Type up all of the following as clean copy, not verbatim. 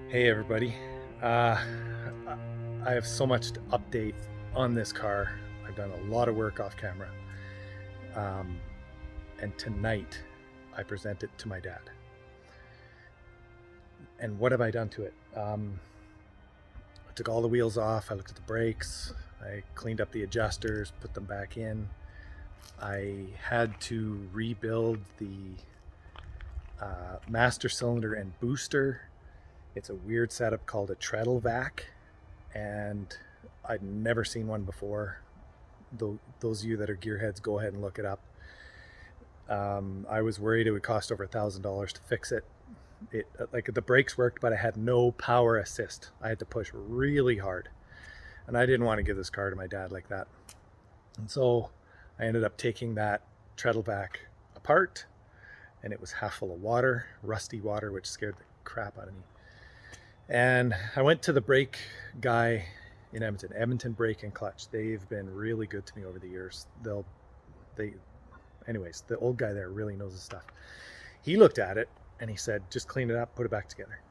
Hey everybody. Uh, I have so much to update on this car. I've done a lot of work off camera. Um, and tonight I present it to my dad. And what have I done to it? I took all the wheels off. I looked at the brakes. I cleaned up the adjusters, put them back in. I had to rebuild the master cylinder and booster. It's a weird setup called a treadle vac, and I'd never seen one before. Those of you that are gearheads, go ahead and look it up. I was worried it would cost over $1,000 to fix it. Like the brakes worked, but I had no power assist. I had to push really hard, and I didn't want to give this car to my dad like that. And so I ended up taking that treadle vac apart, and it was half full of water, rusty water, which scared the crap out of me. And I went to the brake guy in Edmonton Brake and Clutch. They've been really good to me over the years. Anyways, the old guy there really knows his stuff. He looked at it and he said, just clean it up, put it back together.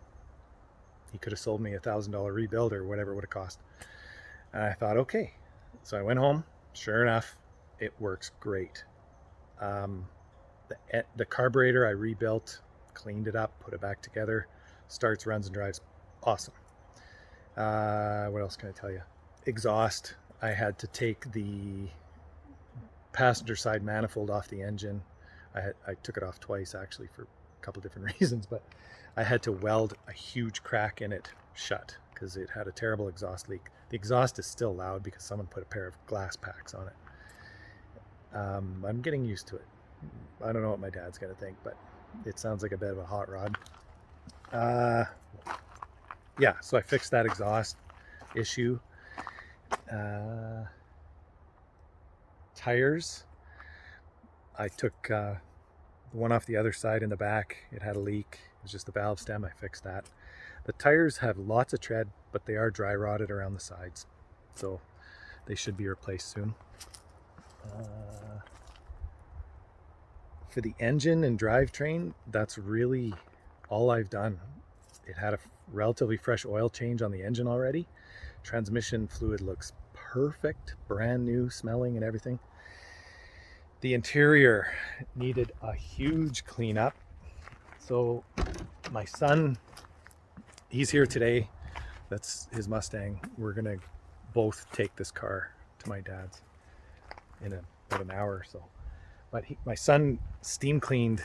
He could have sold me $1,000 rebuild or whatever it would have cost. And I thought, okay. So I went home. Sure enough, it works great. The carburetor I rebuilt, cleaned it up, put it back together, starts, runs, and drives. Awesome. What else can I tell you? Exhaust. I had to take the passenger side manifold off the engine. I took it off twice actually for a couple different reasons, but I had to weld a huge crack in it shut because it had a terrible exhaust leak. The exhaust is still loud because someone put a pair of glass packs on it. I'm getting used to it. I don't know what my dad's gonna think, but it sounds like a bit of a hot rod. Yeah, so I fixed that exhaust issue. Tires, I took the one off the other side in the back. It had a leak. It was just the valve stem. I fixed that. The tires have lots of tread, but they are dry rotted around the sides, so they should be replaced soon. For the engine and drivetrain, that's really all I've done. It had a relatively fresh oil change on the engine already. Transmission fluid looks perfect, brand new smelling and everything. The interior needed a huge cleanup. So my son, he's here today. That's his Mustang. We're gonna both take this car to my dad's in about an hour or so. But my son steam cleaned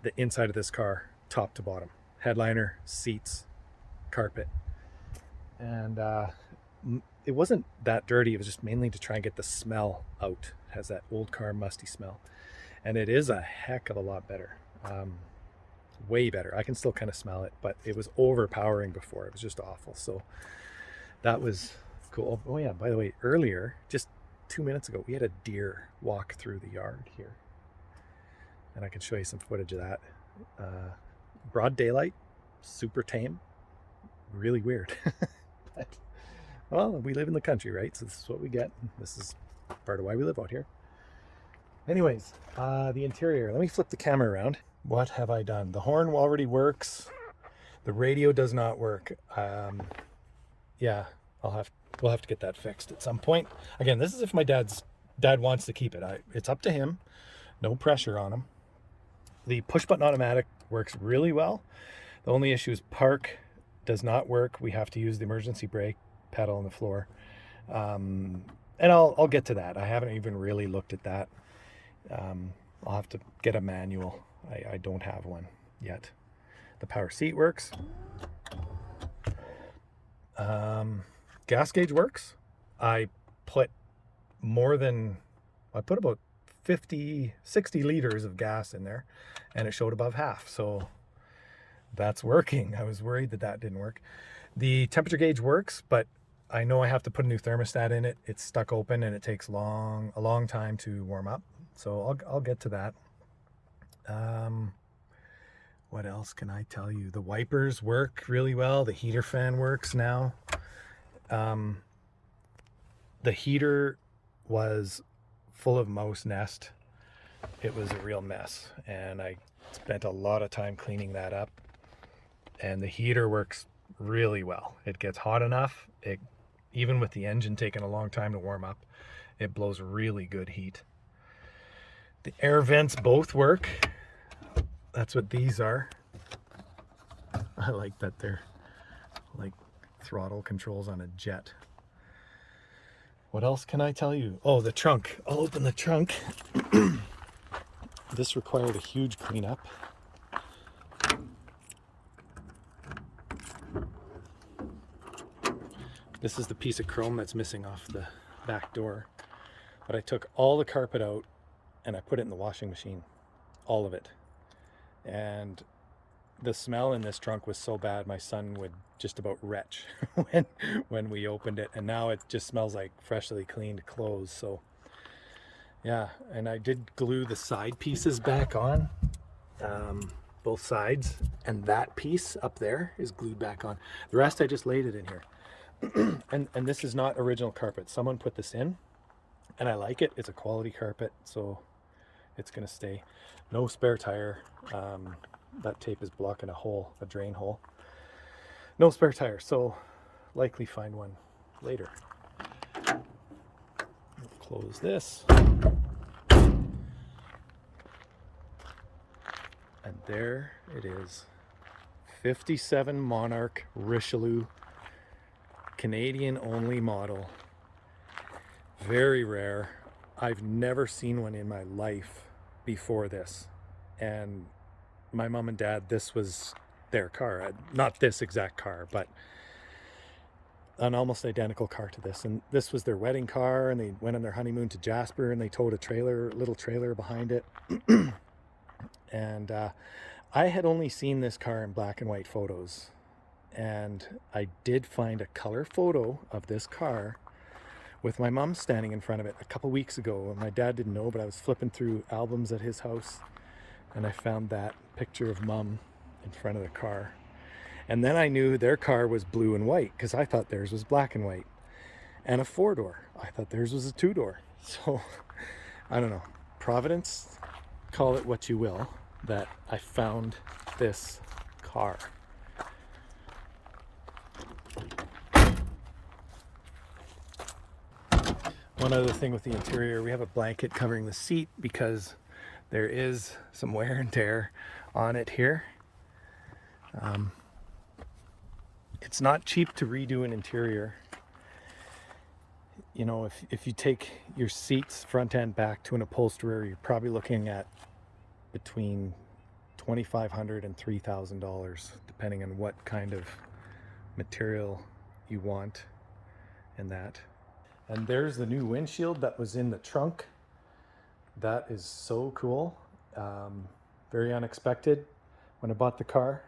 the inside of this car, top to bottom. Headliner, seats, carpet. And it wasn't that dirty. It was just mainly to try and get the smell out. It has that old car musty smell. And it is a heck of a lot better. Way better. I can still kind of smell it, but it was overpowering before. It was just awful. So that was cool. Oh yeah, by the way, earlier, just 2 minutes ago, we had a deer walk through the yard here. And I can show you some footage of that. Broad daylight, super tame, really weird. But, well, we live in the country, right? So this is what we get. This is part of why we live out here. Anyways, the interior. Let me flip the camera around. What have I done? The horn already works. The radio does not work. Yeah, we'll have to get that fixed at some point. Again, this is if my dad wants to keep it. It's up to him. No pressure on him. The push button automatic works really well. The only issue is park does not work. We have to use the emergency brake pedal on the floor. And I'll get to that. I haven't even really looked at that. I'll have to get a manual. I don't have one yet. The power seat works. Gas gauge works. I put about 50, 60 liters of gas in there, and it showed above half. So that's working. I was worried that didn't work. The temperature gauge works, but I know I have to put a new thermostat in it. It's stuck open and it takes a long time to warm up. So I'll get to that. What else can I tell you? The wipers work really well. The heater fan works now. The heater was full of mouse nest. It was a real mess, and I spent a lot of time cleaning that up. and the heater works really well. It gets hot enough. Even with the engine taking a long time to warm up, it blows really good heat. The air vents both work. That's what these are. I like that they're like throttle controls on a jet. What else can I tell you? Oh, the trunk. I'll open the trunk. This required a huge cleanup. This is the piece of chrome that's missing off the back door. But I took all the carpet out and I put it in the washing machine. All of it. And the smell in this trunk was so bad my son would just about retch when we opened it. And now it just smells like freshly cleaned clothes. So yeah, and I did glue the side pieces back on. Both sides. And that piece up there is glued back on. The rest I just laid it in here. and this is not original carpet. Someone put this in and I like it. It's a quality carpet, so it's gonna stay. No spare tire. That tape is blocking a hole, a drain hole. No spare tire, so likely find one later. Close this. And there it is. 57 Monarch Richelieu, Canadian only model. Very rare. I've never seen one in my life before this. And my mom and dad, this was their car. Not this exact car, but an almost identical car to this. And this was their wedding car, and they went on their honeymoon to Jasper, and they towed a little trailer behind it. And I had only seen this car in black and white photos. And I did find a color photo of this car with my mom standing in front of it a couple weeks ago. And my dad didn't know, but I was flipping through albums at his house and I found that picture of mom in front of the car. And then I knew their car was blue and white because I thought theirs was black and white. And a 4-door. I thought theirs was a 2-door. So I don't know. Providence, call it what you will, that I found this car. One other thing with the interior, we have a blanket covering the seat because there is some wear and tear on it here. It's not cheap to redo an interior. You know, if you take your seats front and back to an upholsterer, you're probably looking at between $2,500 and $3,000, depending on what kind of material you want and that. And there's the new windshield that was in the trunk. That is so cool. Very unexpected when I bought the car.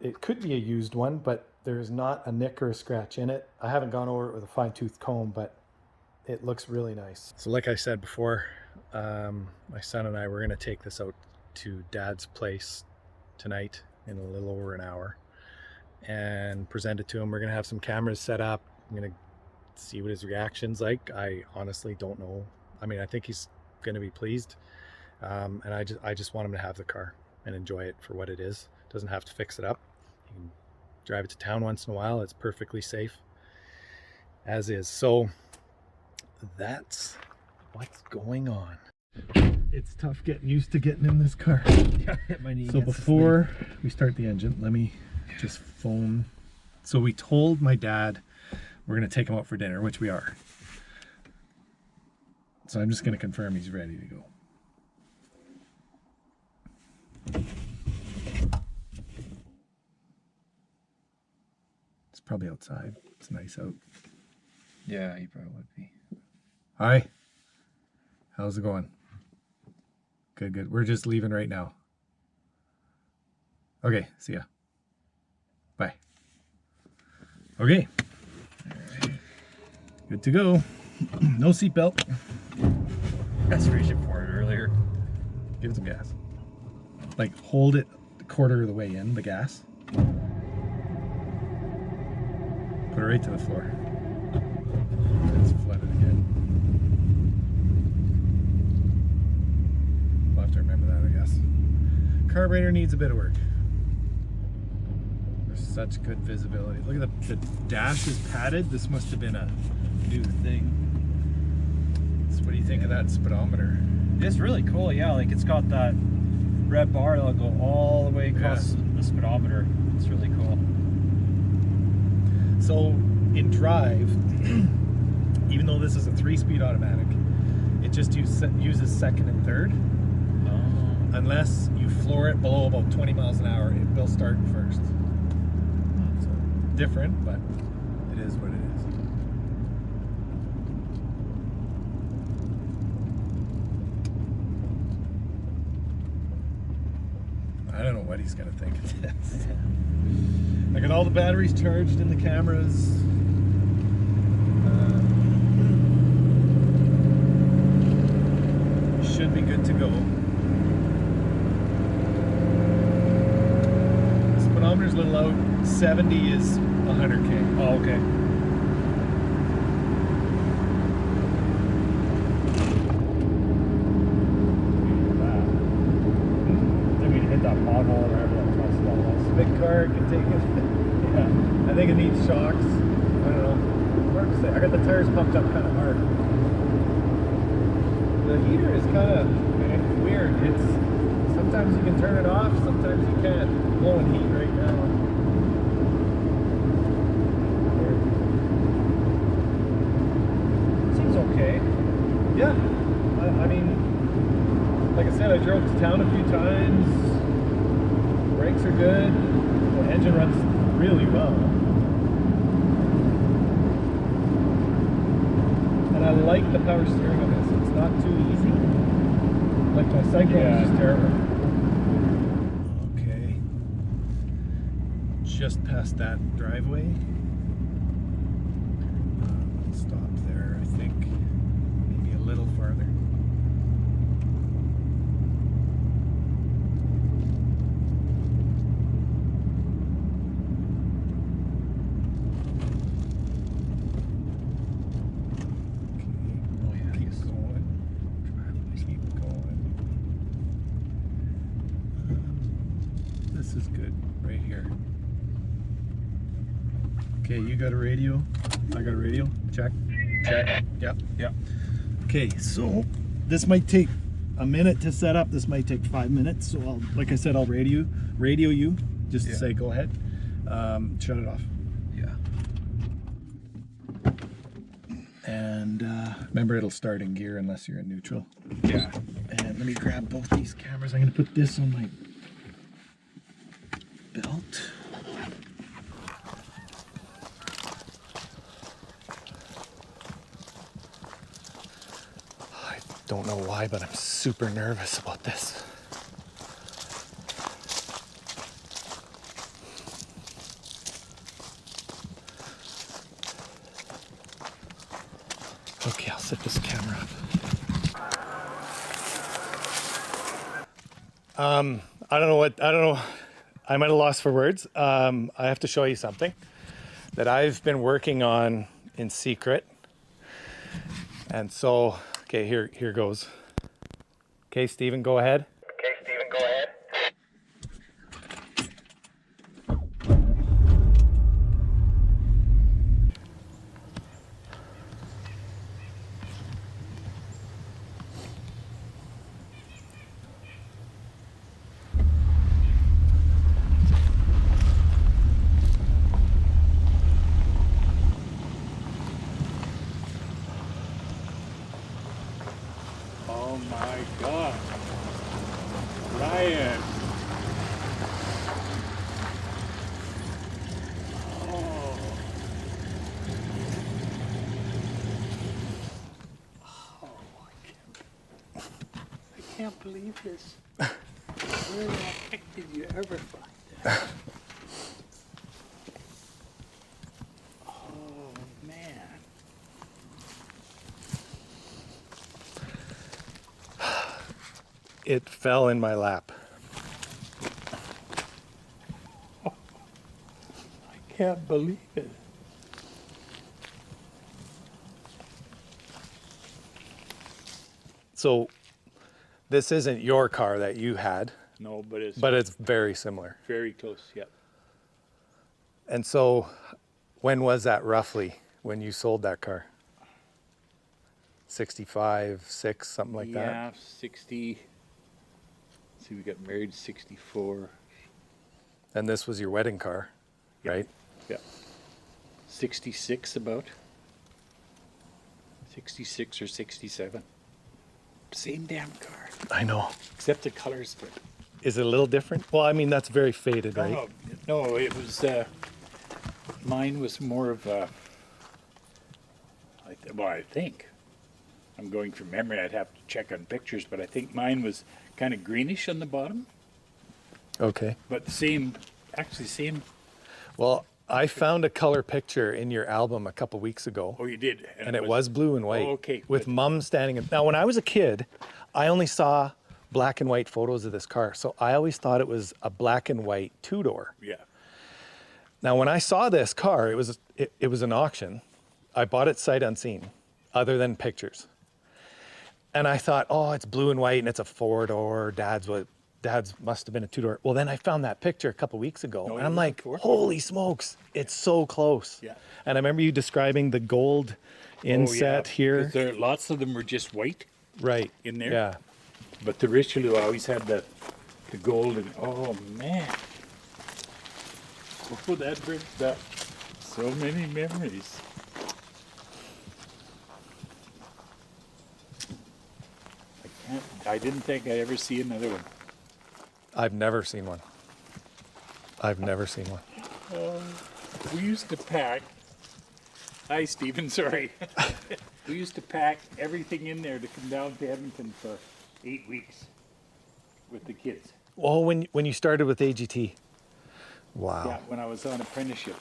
It could be a used one, but there's not a nick or a scratch in it. I haven't gone over it with a fine-tooth comb, but it looks really nice. So like I said before, my son and I were gonna take this out to Dad's place tonight in a little over an hour and present it to him. We're gonna have some cameras set up. I'm gonna see what his reaction's like. I honestly don't know. I mean, I think he's gonna be pleased. And I just want him to have the car and enjoy it for what it is. Doesn't have to fix it up. You can drive it to town once in a while. It's perfectly safe as is. So that's what's going on. It's tough getting used to getting in this car. So before we start the engine, let me just phone. So we told my dad we're gonna take him out for dinner, which we are. So I'm just gonna confirm he's ready to go. It's probably outside. It's nice out. Yeah, he probably would be. Hi. How's it going? Good, good. We're just leaving right now. Okay, see ya. Bye. Okay. All right. Good to go. No seatbelt. That's reaching for it earlier. Give it some gas. Like, hold it a quarter of the way in, the gas. Put it right to the floor. It's flooded again. We'll have to remember that, I guess. carburetor needs a bit of work. There's such good visibility. Look at the dash is padded. This must have been a new thing. So what do you think of that speedometer? It's really cool, yeah. Like it's got that red bar that'll go all the way across the speedometer. It's really cool. So in drive, even though this is a 3-speed automatic, it just uses second and third. Unless you floor it below about 20 miles an hour, it will start first. So different, but it is what it is. I don't know what he's gonna think of this. I got all the batteries charged in the cameras. Should be good to go. The speedometer's a little out. 70 is 100K. Oh, okay. Hit that pothole or whatever that must was. Big car can take it. Yeah, I think it needs shocks. I don't know. Hard to say. I got the tires pumped up kind of hard. The heater is kind of weird. It's sometimes you can turn it off, sometimes you can't. Blowing heat right now. Seems okay. Yeah. I mean, like I said, I drove to town a few times. Brakes are good. The engine runs really well. And I like the power steering of this. It's not too easy. Like my Cycle is just terrible. Okay. Just past that driveway. Stop there, I think. Maybe a little farther. This is good right here. Okay, you got a radio. I got a radio. Check. Check. Yep. Yep. Okay, so this might take a minute to set up. This might take 5 minutes. So I'll, like I said, I'll radio you just to say go ahead. Shut it off. Yeah. And remember, it'll start in gear unless you're in neutral. Yeah. And let me grab both these cameras. I'm gonna put this on my belt. I don't know why, but I'm super nervous about this. Okay, I'll set this camera up. I don't know. I might have lost for words. I have to show you something that I've been working on in secret. And so, okay, here goes. Okay, Stephen, go ahead. Oh my God. Ryan. Oh. I can't believe this. Where the heck did you ever find that? Oh, man. It fell in my lap. I can't believe it. So this isn't your car that you had. No, but it's but it's very similar. very close. Yeah. And so, when was that roughly when you sold that car? 65, 6, something like that? Yeah, 60. See, we got married 64. And this was your wedding car, right? Yeah. 66 about. 66 or 67. Same damn car. I know. Except the color's good. Is it a little different? Well, I mean, that's very faded, right? Oh, no, it was, mine was more of a, I think. I'm going from memory, I'd have to check on pictures, but I think mine was kind of greenish on the bottom, Okay. but the same, Well, I found a color picture in your album a couple weeks ago. oh, you did. And it was blue and white. Oh, okay, With good. Mum standing in. Now, when I was a kid, I only saw black and white photos of this car. So I always thought it was a black and white two-door. Yeah. Now, when I saw this car, it was an auction. I bought it sight unseen, other than pictures. And I thought, oh, it's blue and white and it's a four-door. Dad's must have been a two-door. Well, then I found that picture a couple weeks ago, No, and it I'm was like, a four-door. holy smokes, it's so close. Yeah. And I remember you describing the gold inset Oh, yeah. here. 'Cause lots of them were just white, Right. in there? Yeah. but the Richelieu always had the gold, and oh man. Oh, that brings back so many memories. I didn't think I'd ever see another one. I've never seen one. I've never seen one. We used to pack. Hi, Stephen. Sorry. We used to pack everything in there to come down to Edmonton for 8 weeks with the kids. Oh, when you started with AGT. Wow. Yeah, when I was on apprenticeship.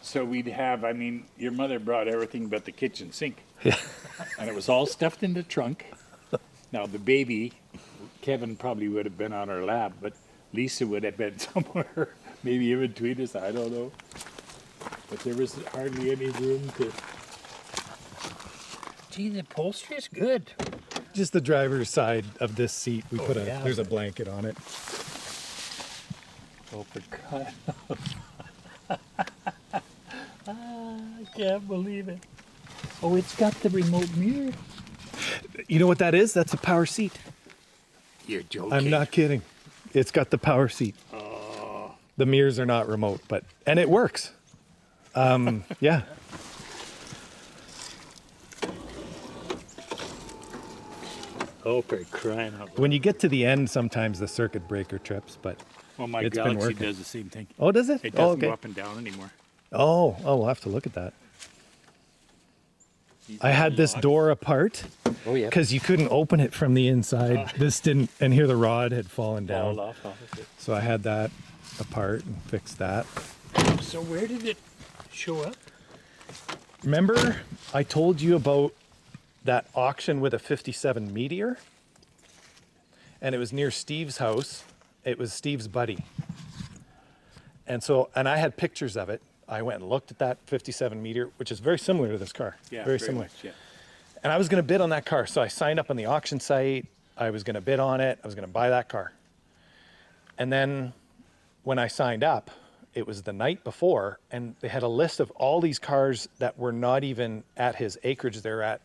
So we'd have, I mean, your mother brought everything but the kitchen sink. Yeah. And it was all stuffed in the trunk. Now, the baby, Kevin probably would have been on her lap, but Lisa would have been somewhere, maybe in between us, I don't know. But there was hardly any room to. Gee, the upholstery is good. Just the driver's side of this seat. We put yeah. there's a blanket on it. Oh, for God. I can't believe it. Oh, it's got the remote mirror. You know what that is? That's a power seat. You're joking. I'm not kidding. It's got the power seat. The mirrors are not remote, and it works. Yeah. Oh, for crying out loud. When you get to the end, sometimes the circuit breaker trips, but Well, my It's been Galaxy working. does the same thing. oh, does it? It Oh, doesn't go okay. up and down anymore. Oh, we'll have to look at that. I had this door apart Oh, yeah. because you couldn't open it from the inside. This didn't, and here the rod had fallen down. Fall off of it. So I had that apart and fixed that. So where did it show up? Remember I told you about that auction with a 57 Meteor? And it was near Steve's house. It was Steve's buddy. And I had pictures of it. I went and looked at that 57 Meteor, which is very similar to this car. Yeah, very similar. much, yeah. And I was going to bid on that car. So I signed up on the auction site. I was going to bid on it. I was going to buy that car. And then when I signed up, it was the night before, and they had a list of all these cars that were not even at his acreage. They're at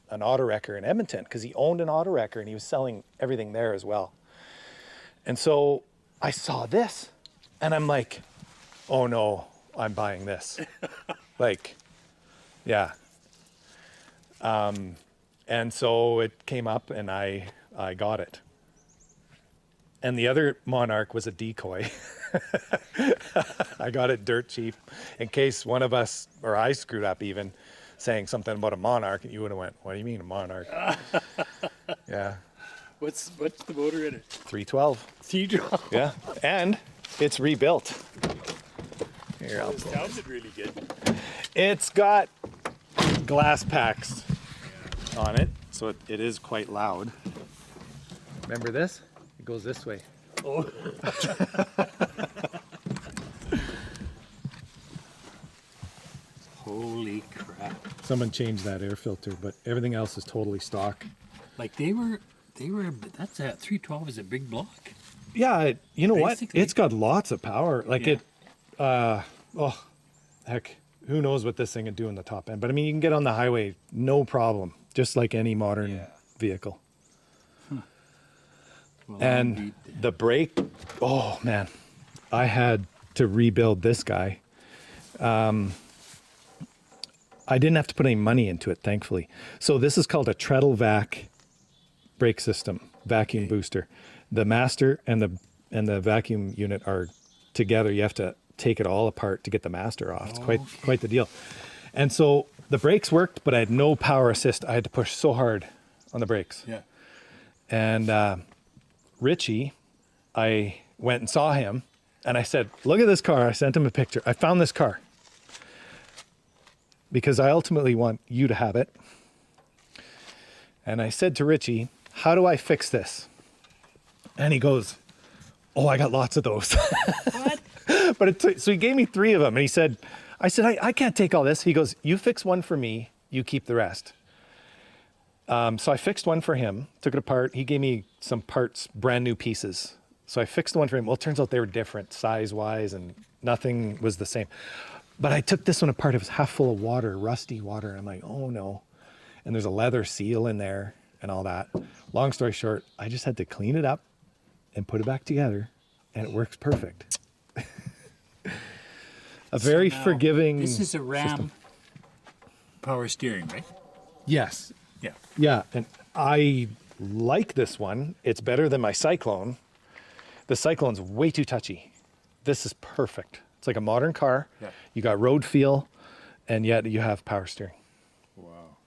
an auto wrecker in Edmonton because he owned an auto wrecker and he was selling everything there as well. And so I saw this and I'm like, oh no, I'm buying this. Like, yeah. And so it came up and I got it. And the other Monarch was a decoy. I got it dirt cheap in case one of us, or I screwed up even, saying something about a Monarch, and you would have went, what do you mean a Monarch? Yeah. What's the motor in it? 312. Cathedral. Yeah. And it's rebuilt. Here, It sounded really good. It's got glass packs on it, so it is quite loud. Remember this? It goes this way. Oh. Holy crap. Someone changed that air filter, but everything else is totally stock. Like that's a 312 is a big block. Yeah, you know what? Basically. It's got lots of power. Like Yeah. it, oh, heck, who knows what this thing would do in the top end. But I mean, you can get on the highway, no problem, just like any modern vehicle. Well, And indeed. the brake, oh man, I had to rebuild this guy. I didn't have to put any money into it, thankfully. So this is called a treadle vac brake system, vacuum booster. The master and the vacuum unit are together. You have to take it all apart to get the master off. It's quite the deal. And so the brakes worked, but I had no power assist. I had to push so hard on the brakes. Yeah. And Richie, I went and saw him, and I said, "Look at this car." I sent him a picture. I found this car because I ultimately want you to have it. And I said to Richie, "How do I fix this?" And he goes, "Oh, I got lots of those." What? But so he gave me 3 of them, and he said, I said, I can't take all this. He goes, "You fix one for me, you keep the rest." So I fixed one for him, took it apart. He gave me some parts, brand new pieces. So I fixed the one for him. Well, it turns out they were different size-wise, and nothing was the same. But I took this one apart. It was half full of water, rusty water. And I'm like, oh no. And there's a leather seal in there and all that. Long story short, I just had to clean it up and put it back together, and it works perfect. A very So now, forgiving This is a Ram system. power steering, right? Yes. Yeah. Yeah, and I like this one. It's better than my Cyclone. The Cyclone's way too touchy. This is perfect. It's like a modern car. Yeah. You got road feel, and yet you have power steering. Wow.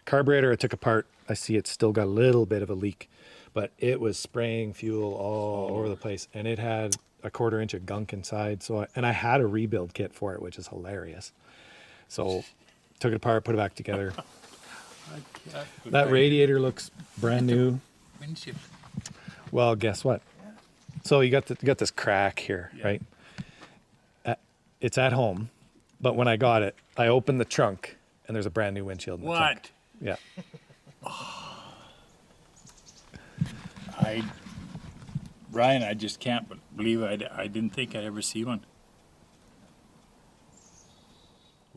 Carburetor I took apart. I see it's still got a little bit of a leak, but it was spraying fuel all over the place, and it had a 1/4 inch of gunk inside. So I had a rebuild kit for it, which is hilarious. So took it apart, put it back together. That radiator looks brand new. Windshield. Well, guess what? So you got this crack here, right? It's at home, but when I got it, I opened the trunk and there's a brand new windshield in the trunk. What? Yeah. Ryan, I just can't believe I didn't think I'd ever see one.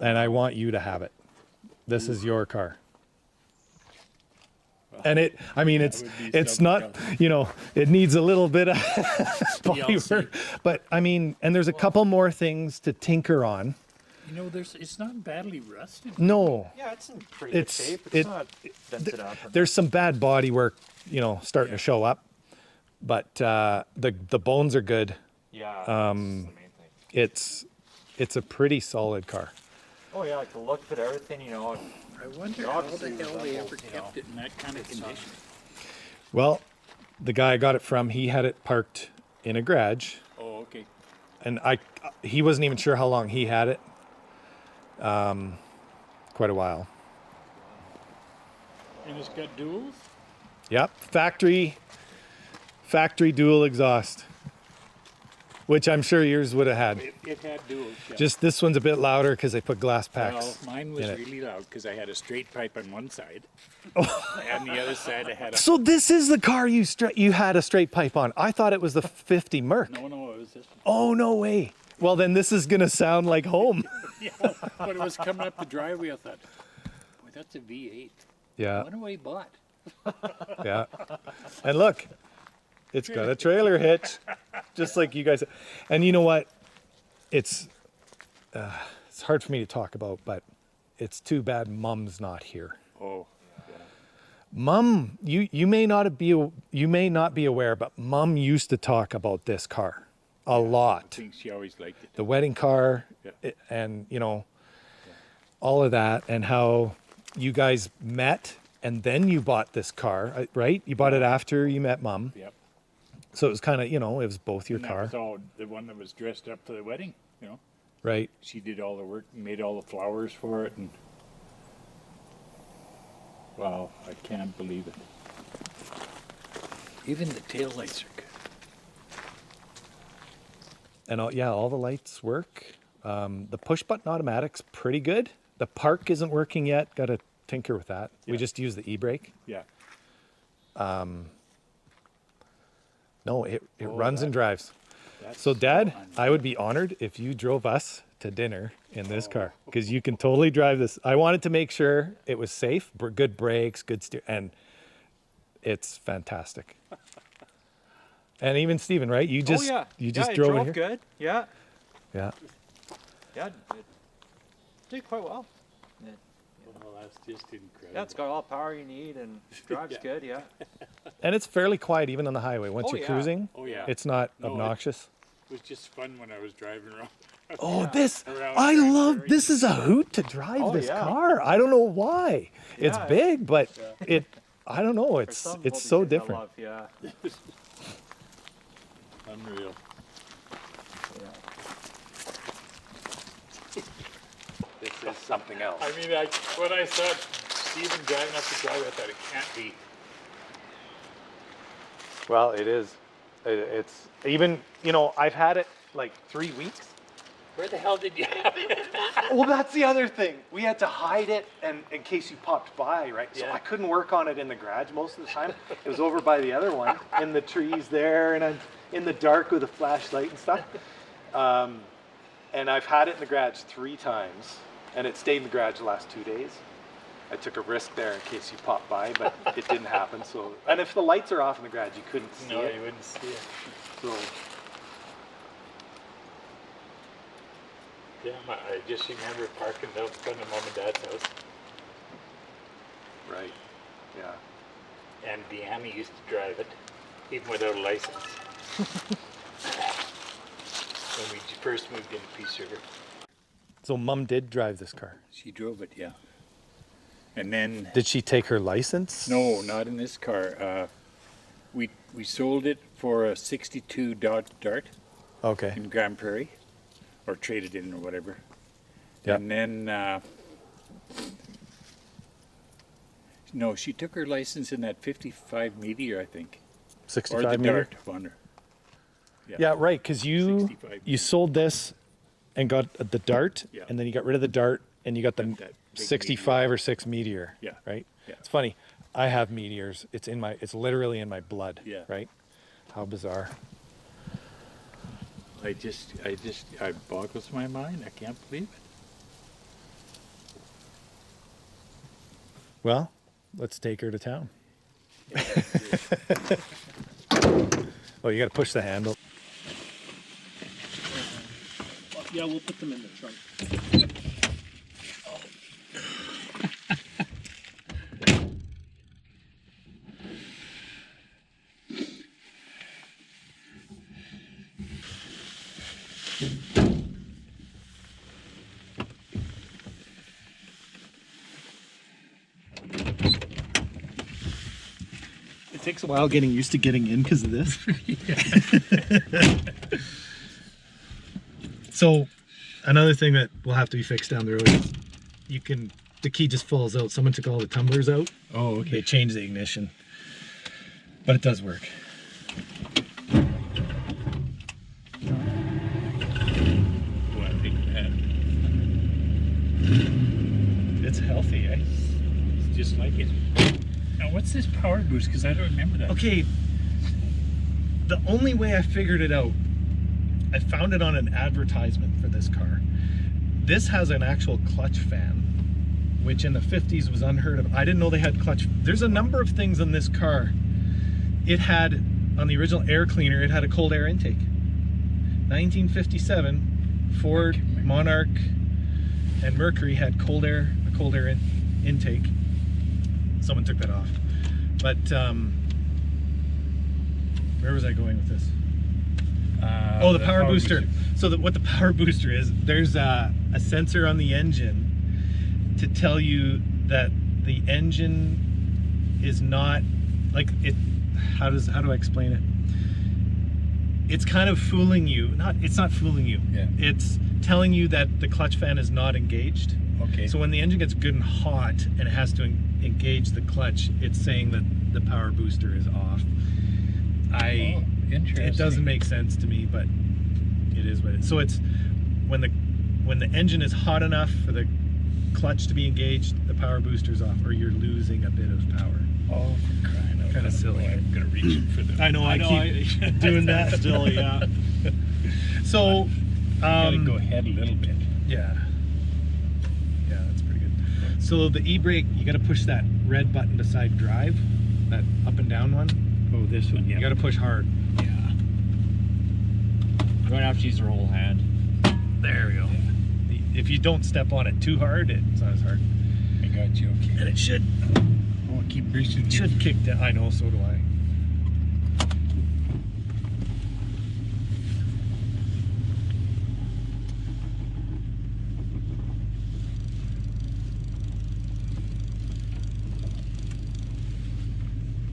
And I want you to have it. This is your car. And it's not, it needs a little bit of body TLC. work, but and there's a couple more things to tinker on. It's not badly rusted. No, Yeah, it's in pretty good shape. It's not dented up. there's some bad body work, starting to show up, but the bones are good. Yeah, that's the main thing. It's a pretty solid car. Oh yeah, like the look of it, everything, I wonder how the hell they ever kept it in that kind of condition. Well, the guy I got it from, he had it parked in a garage, Oh, okay. and he wasn't even sure how long he had it. Quite a while. And it's got duals? Yep, factory dual exhaust, which I'm sure yours would have had. It had duals, yeah. Just this one's a bit louder because they put glass Well, packs. mine was in it. really loud because I had a straight pipe on one side. And the other side I had a... So this is the car you had a straight pipe on. I thought it was the 50 Merc. No, it was this one. Oh, no way. Well, then this is going to sound like home. Yeah, but it was coming up the driveway. I thought, boy, that's a V8. I Yeah, wonder what he bought. yeah. And look, it's got a trailer hitch, just like you guys. And you know what? It's hard for me to talk about, but it's too bad Mom's not here. Oh, Mom, you may not be aware, but Mom used to talk about this car a I lot. think she always liked it. The wedding car, Yeah. and all of that, and how you guys met, and then you bought this car, right? You bought it after you met Mom, Yep. so it was kind of, it was both your And car, that was all the one that was dressed up for the wedding, right? She did all the work, made all the flowers for it, and wow, I can't believe it. Even the taillights are good. And all the lights work. The push button automatic's pretty good. The park isn't working yet. Got to tinker with that. We Yeah. just use the e-brake. Yeah. No, it Oh, runs and drives. That's So Dad, unreal. I would be honored if you drove us to dinner in this car, because you can totally drive this. I wanted to make sure it was safe, good brakes, good steer, and it's fantastic. And even Steven, right? You just you just it drove drove it here. good. Yeah, Yeah. it did quite well. Well, that's just incredible. Yeah, it's got all the power you need and drives Yeah. good. Yeah. And it's fairly quiet even on the highway. Once Oh, you're yeah. cruising, Oh yeah. it's not No, obnoxious. It was just fun when I was driving around. Oh, Yeah. this, Around I Grand love, Prairie. this is a hoot to drive Oh, this yeah. car. I don't know why. It's Yeah. big, but I don't know, For it's some, it's what so we tend to different. love, yeah. Unreal. Yeah. This is something else. I mean, when I saw Steven driving up the driveway, I thought it can't be. Well, it is. It's even, you know, I've had it like 3 weeks. Where the hell did you have it? Well, that's the other thing. We had to hide it, and in case you popped by, right? So Yeah. I couldn't work on it in the garage most of the time. It was over by the other one, in the trees there, and I'm in the dark with a flashlight and stuff. And I've had it in the garage 3 times, and it stayed in the garage the last 2 days. I took a risk there in case you popped by, but it didn't happen. So, and if the lights are off in the garage, you couldn't see No, it. you wouldn't see it. So, Yeah, I just remember parking out in front of Mom and Dad's house, right, yeah. and Deanna used to drive it, even without a license. When we first moved into Peace River. So Mom did drive this car. She drove it, yeah. And then, Did she take her license? no, not in this car. We sold it for a 62 Dodge Dart Okay. in Grand Prairie, or traded in or whatever. Yeah. And then, no, she took her license in that 55 Meteor, I think. Or 65 the meter. Dart on her. Yeah, right. Because you 65. sold this and got the Dart, Yeah. and then you got rid of the Dart, and you got the That big 65 or 6 Meteor. Yeah. Right. Yeah. It's funny. I have Meteors. It's literally in my blood. Yeah. Right. How bizarre. I boggles my mind. I can't believe it. Well, let's take her to town. Oh, you got to push the handle. Yeah, we'll put them in the trunk. It takes a while getting used to getting in because of this. So, another thing that will have to be fixed down the road is the key just falls out. Someone took all the tumblers out. Oh, They changed the ignition. But it does work. Well, I think that It's healthy, eh? it's just like it. Now, what's this power boost? Because I don't remember that. Okay, the only way I figured it out, I found it on an advertisement for this car. This has an actual clutch fan, which in the 50s was unheard of. I didn't know they had clutch. There's a number of things on this car. It had, on the original air cleaner, it had a cold air intake. 1957, Ford, Monarch, and Mercury had a cold air intake. Someone took that off. But where was I going with this? Oh, the power booster. So what the power booster is, there's a sensor on the engine to tell you that the engine is not like it. How do I explain it? It's kind of fooling you. It's not fooling you. Yeah. It's telling you that the clutch fan is not engaged. Okay. So when the engine gets good and hot and it has to engage the clutch, it's saying that the power booster is off. Interesting. It doesn't make sense to me, but it is what it is. So it's when the engine is hot enough for the clutch to be engaged, the power booster's off, or you're losing a bit of power. Oh, for crying out Kind of silly. I'm gonna reach for them. I know. I keep doing that. Still, yeah. So, Gotta go ahead a little bit. yeah. Yeah, that's pretty good. So the e-brake, you got to push that red button beside drive, that up and down one. Oh, this one, yeah. You got to push hard. Yeah. You don't have to use your whole hand. There we go. If you don't step on it too hard, it's not as hard. I got you. Okay. And it should Keep reaching. should kick down. I know, so do I.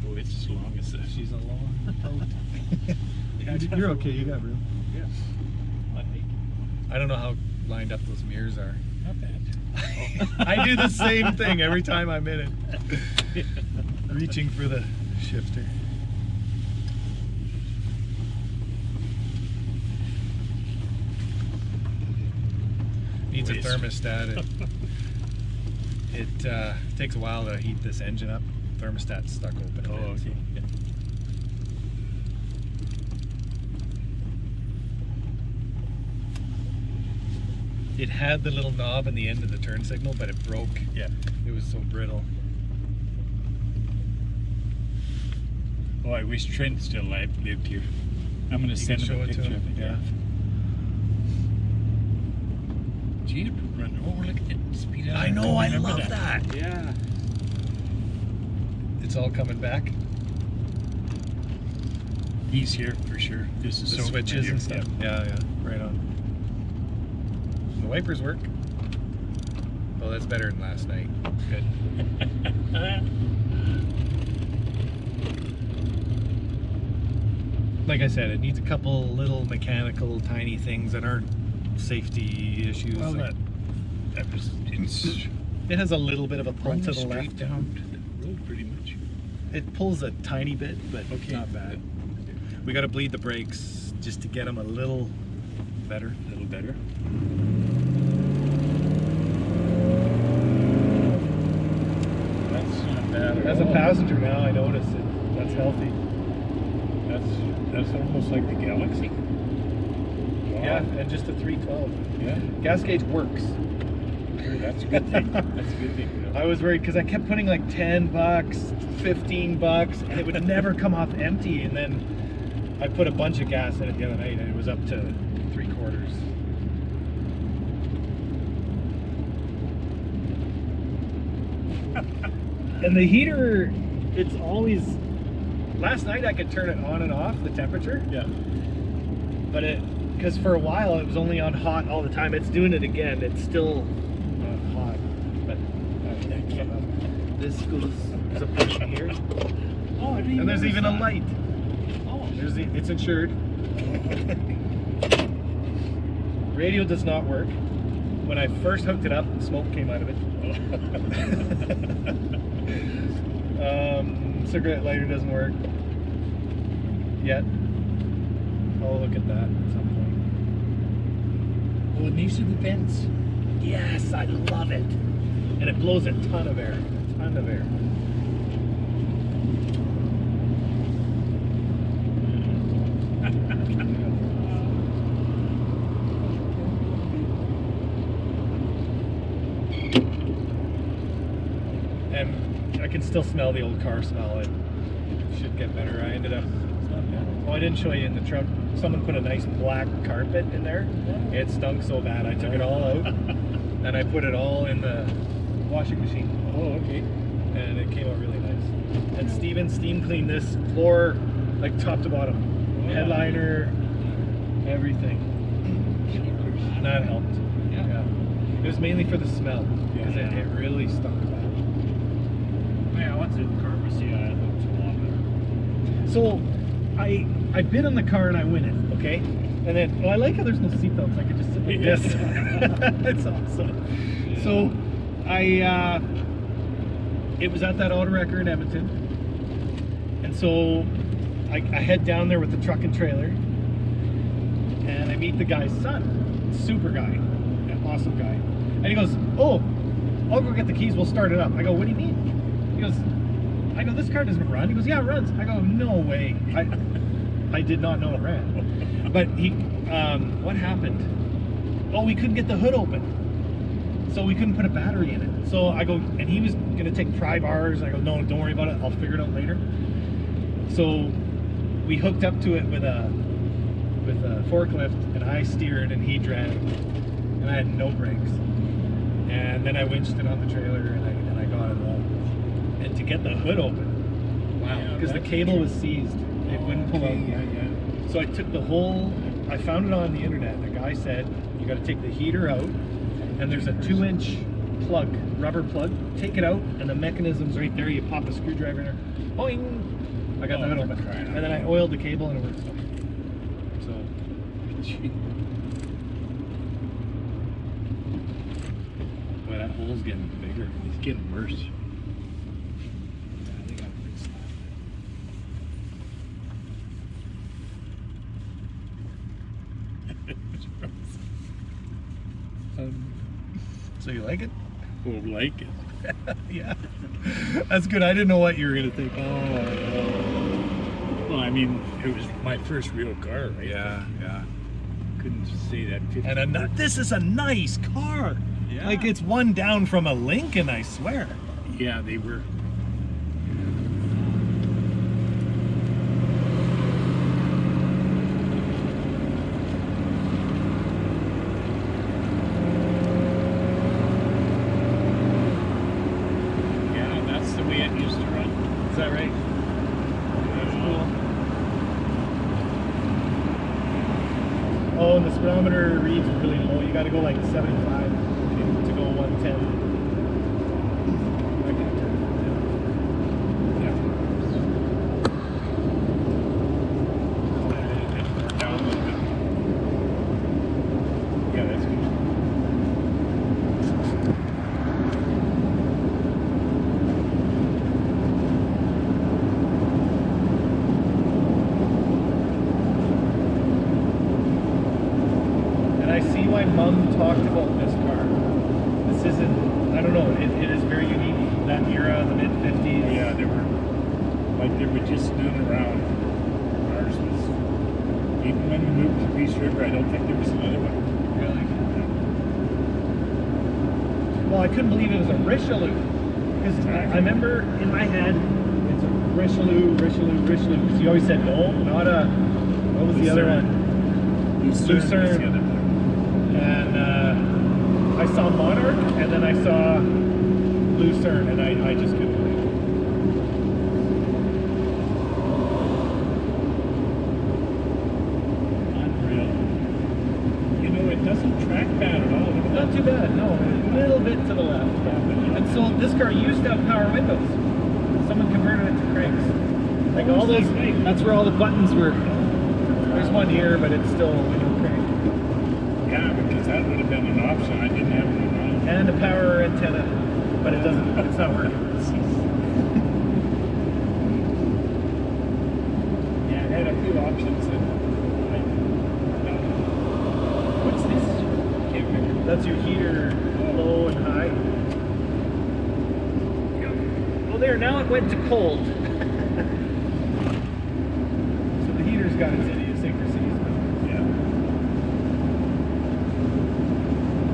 Oh, it's as long as this. She's a long boat. You're okay. You got room. Yeah. I don't know how lined up those mirrors are. Not bad. I do the same thing every time I'm in it. Reaching for the shifter. Needs a thermostat. It takes a while to heat this engine up. Thermostat's stuck open. Oh, okay. Yeah. It had the little knob in the end of the turn signal, but it broke. Yeah. It was so brittle. Oh, I wish Trent still lived here. I'm gonna You send can him show a it to picture him, of it. yeah. Jeep, run over, look at it, speed up. I know, I Remember love that. Yeah. It's all coming back. He's here for sure. This is The so switches familiar. and stuff. Yeah, right on. The wipers work. Well, that's better than last night. Good. Like I said, it needs a couple little mechanical tiny things that aren't safety issues. Well, Like, that was it has a little bit of a pull running to the straight left. down to the road pretty much. It pulls a tiny bit, but Okay. not bad. We got to bleed the brakes just to get them a little better. A little better. That's not bad at As a all. passenger now, I notice it. That's healthy. That's almost like the Galaxy. Wow. Yeah, and just a 312. Yeah. Gas gauge works. That's a good thing. That's a good thing. I was worried because I kept putting like $10, $15, and it would never come off empty. And then I put a bunch of gas in it the other night, and it was up to 3/4. And the heater, it's always. Last night I could turn it on and off the temperature, Yeah. but because for a while it was only on hot all the time. It's doing it again. It's still not hot, but this goes. There's a push here, Oh, I didn't and there's notice even that. a light. Oh, It's insured. Radio does not work. When I first hooked it up, smoke came out of it. Cigarette lighter doesn't work yet. I'll look at that at some point. well, and these are the vents. Yes, I love it. And it blows a ton of air. A ton of air. And I can still smell the old car smell. It should get better. I ended up. Oh, I didn't show you in the truck. Someone put a nice black carpet in there. It stunk so bad. I took it all out and I put it all in the washing machine. Oh, okay. And it came out really nice. And Steven steam cleaned this floor like top to bottom. Oh. Headliner, everything. And that helped. Yeah. It was mainly for the smell because Yeah. it really stunk bad. Yeah, once it carpets, yeah, it looks a lot better. So I've been on the car and I win it, okay? And then I like how there's no seatbelts. I could just sit like this. It's awesome. So it was at that auto wrecker in Edmonton, and so I head down there with the truck and trailer, and I meet the guy's son, super guy, an awesome guy, and he goes, "Oh, I'll go get the keys. We'll start it up." I go, "What do you mean?" He goes, I go, this car doesn't run. He goes, yeah, it runs. I go, no way. I did not know it ran. But he, what happened? Oh, we couldn't get the hood open. So we couldn't put a battery in it. So I go, and he was gonna take pry bars. I go, no, don't worry about it. I'll figure it out later. So we hooked up to it with a forklift, and I steered and he dragged, and I had no brakes. And then I winched it on the trailer, and I got it home. And to get the hood open, wow, because the cable was seized, it wouldn't pull out. Yeah. So I took the whole. I found it on the internet. The guy said you got to take the heater out, and there's a 2-inch plug, rubber plug. Take it out, and the mechanism's right there. You pop a screwdriver in there. Boing! I got the hood open, and then I oiled the cable, and it works. So. Boy, that hole's getting bigger. It's getting worse. So you like it? We'll like it. Yeah. That's good. I didn't know what you were going to think. Well, I mean, it was my first real car, right? Yeah. Couldn't say that. 50 And this is a nice car. Yeah. Like, it's one down from a Lincoln, I swear. Yeah, they were. Yeah, that's the way it used to run. Is that right? That's cool. Oh, and the speedometer reads really low. You got to go like 75 to go 110. Down a little bit. Yeah, that's good. And I see why Mom talked about this car. This isn't, I don't know, it is very unique. That era, the mid-50s. Yeah, they were just none around. Ours was, even when we moved to Peace River, I don't think there was another one. Really? Well, I couldn't believe it was a Richelieu. Because I remember in my head, it's a Richelieu. Because you always said, no, not a, what was the other one? Lucerne. was the other Lucerne. one. And I saw Monarch, and then I saw Lucerne, and I just couldn't believe it. Unreal. You know, it doesn't track bad at all. Not too bad, no. A little bit to the left. And so this car used to have power windows. Someone converted it to cranks. Like all those, that's where all the buttons were. There's one here, but it's still a window crank. Yeah, because that would have been an option. I didn't have one on. And a power antenna, but it doesn't, it's not working. Yeah, I had a few options. What's this? Can't remember. That's your heater, low and high. Well, there, now it went to cold. So the heater's got its idiosyncrasies. Yeah.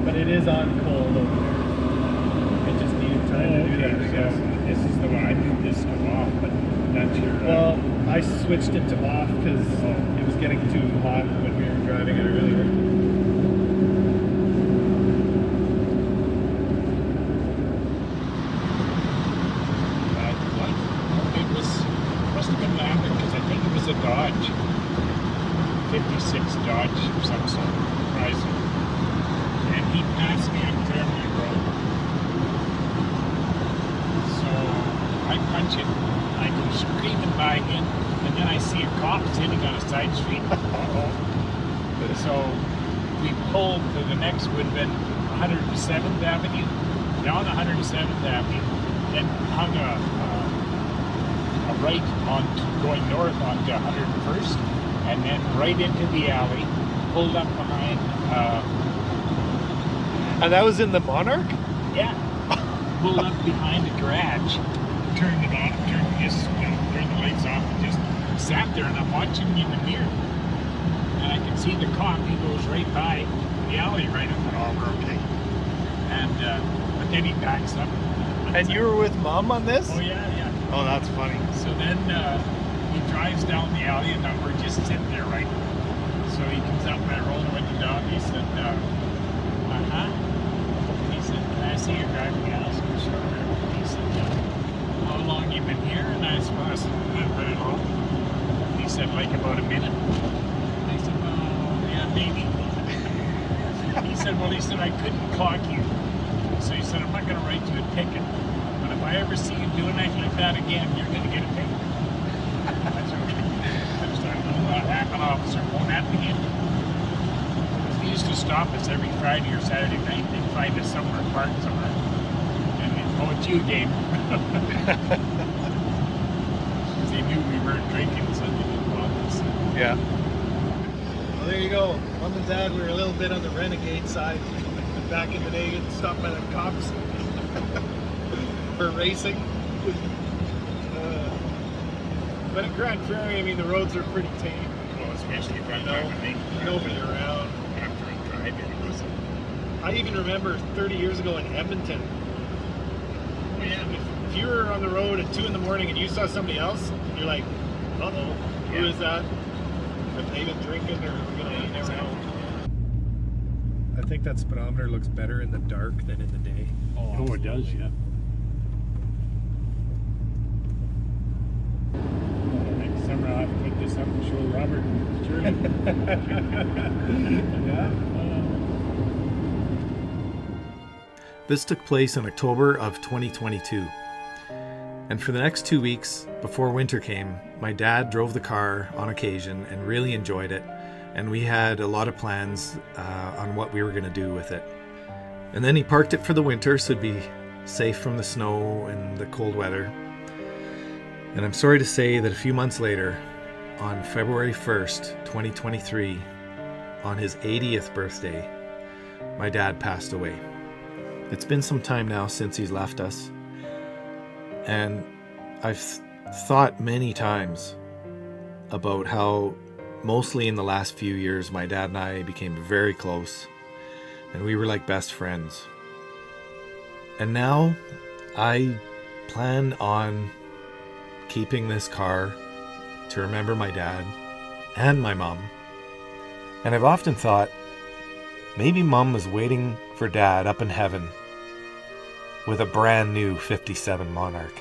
But it is on cold over there. It just needed time to do that, I guess. This is the one I moved this to off, but that's your. Well, I switched it to off because it was getting too hot when we were driving it earlier. It must have been Lambert because I think it was a Dodge, 56 Dodge of some sort, rising. And he passed me on Fairmont Road. So I punch it, I go screaming by him, and then I see a cop sitting on a side street. So we pulled to the next would have been 107th Avenue, down 107th Avenue, then hung a right on going north onto 101st, and then right into the alley, pulled up behind. And that was in the Monarch? Yeah, pulled up behind the garage, turned it off, turned the lights off, and just sat there, and I'm watching in the mirror. And I can see the cop, he goes right by the alley right up and all, we're okay. And, but then he backs up. And you were with Mom on this? Oh, yeah. Oh, that's funny. So then he drives down the alley, and we're just sitting there, right? So he comes up, and I roll the window down. He said, He said, can I see your driving license? Sure. He said, how long you been here? And I said, well, not very long. He said, like about a minute. I said, well, yeah, maybe. He said, I couldn't clock you. So he said, I'm not going to write you a ticket. But if I ever see you doing anything like that again, you're going to get a ticket. I said, okay. I know an officer won't happen again. He used to stop us every Friday or Saturday night. They'd find us somewhere, parked somewhere. And they'd go, it's you, Dave. Because they knew we weren't drinking, so they didn't bother us. Yeah. Well, there you go. Mom and Dad were a little bit on the renegade side. Back in the day, getting stopped by the cops for racing. But at Grand Prairie, I mean, the roads are pretty tame. Well, especially at that time of night. Nobody around. After a drive, it was. I even remember 30 years ago in Edmonton. Oh, yeah. If you were on the road at 2 in the morning and you saw somebody else, you're like, uh-oh, who is that? Have they been drinking or, you never know. I think that speedometer looks better in the dark than in the day. Oh, it does, yeah. Next summer I'll have to put this up and show Robert and Shirley. Yeah. This took place in October of 2022. And for the next 2 weeks before winter came, my dad drove the car on occasion and really enjoyed it. And we had a lot of plans on what we were going to do with it. And then he parked it for the winter so it'd be safe from the snow and the cold weather. And I'm sorry to say that a few months later, on February 1st, 2023, on his 80th birthday, my dad passed away. It's been some time now since he's left us. And I've thought many times about how mostly in the last few years, my dad and I became very close, and we were like best friends. And now I plan on keeping this car to remember my dad and my mom. And I've often thought, maybe Mom was waiting for Dad up in heaven with a brand new 57 Monarch.